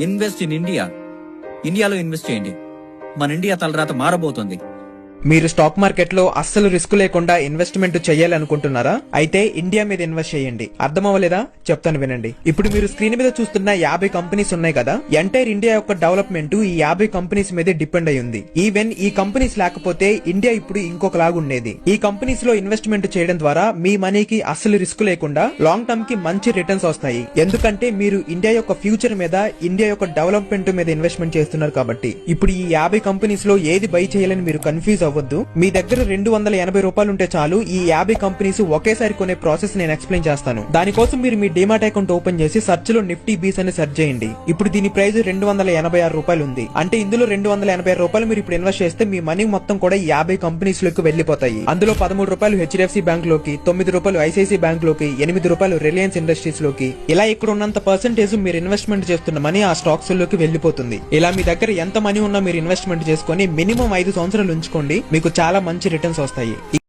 Invest in India. ఇండియాలో invest చేయండి. మన ఇండియా తలరాత మారబోతోంది. మీరు స్టాక్ మార్కెట్ లో అస్సలు రిస్క్ లేకుండా ఇన్వెస్ట్మెంట్ చేయాలనుకుంటున్నారా? అయితే ఇండియా మీద ఇన్వెస్ట్ చేయండి. అర్థమవ్వలేదా? చెప్తాను వినండి. ఇప్పుడు మీరు స్క్రీన్ మీద చూస్తున్న 50 కంపెనీస్ ఉన్నాయి కదా, ఎంటైర్ ఇండియా యొక్క డెవలప్మెంట్ ఈ 50 కంపెనీస్ మీదే డిపెండ్ అయి ఉంది. ఈవెన్ ఈ కంపెనీస్ లేకపోతే ఇండియా ఇప్పుడు ఇంకొకలాగా ఉండేది. ఈ కంపెనీస్ లో ఇన్వెస్ట్మెంట్ చేయడం ద్వారా మీ మనీకి అస్సలు రిస్క్ లేకుండా లాంగ్ టర్మ్ కి మంచి రిటర్న్స్ వస్తాయి. ఎందుకంటే మీరు ఇండియా యొక్క ఫ్యూచర్ మీద, ఇండియా యొక్క డెవలప్మెంట్ మీద ఇన్వెస్ట్మెంట్ చేస్తున్నారు కాబట్టి. ఇప్పుడు ఈ 50 కంపెనీస్ లో ఏది బై చేయాలని మీరు కన్ఫ్యూజ్ అవ్వద్దు. మీ దగ్గర 280 రూపాయలు ఉంటే చాలు ఈ 50 కంపెనీస్ ఒకేసారి కొనే ప్రాసెస్ నేను ఎక్స్ప్లెయిన్ చేస్తాను. దానికోసం మీరు మీ డిమాట్ అకౌంట్ ఓపెన్ చేసి సెర్చ్ లో నిఫ్టీ బీస్ అని సెర్చ్ చేయండి. ఇప్పుడు దీని ప్రైస్ 286 రూపాయలు ఉంది. అంటే ఇందులో 286 రూపాయలు మీరు ఇప్పుడు ఇన్వెస్ట్ చేస్తే మీ మనీ మొత్తం కూడా 50 కంపెనీస్ లోకి వెళ్లిపోతాయి. అందులో 13 రూపాయలు హెచ్డిఎఫ్సి బ్యాంక్ లోకి, 9 రూపాయలు ఐసిఐసి బ్యాంక్ లోకి, 8 రూపాయలు రిలయన్స్ ఇండస్ట్రీస్ లోకి, ఇలా ఇక్కడ ఉన్నంత పర్సెంటేజ్ మీరు ఇన్వెస్ట్మెంట్ చేస్తున్న మనీ ఆ స్టాక్స్ లోకి వెళ్లిపోతుంది. ఇలా మీ దగ్గర ఎంత మనీ ఉన్నా మీరు ఇన్వెస్ట్మెంట్ చేసుకుని మినిమం 5 సంవత్సరాలు ఉంచుకోండి. మీకు చాలా మంచి రిటర్న్స్ వస్తాయి.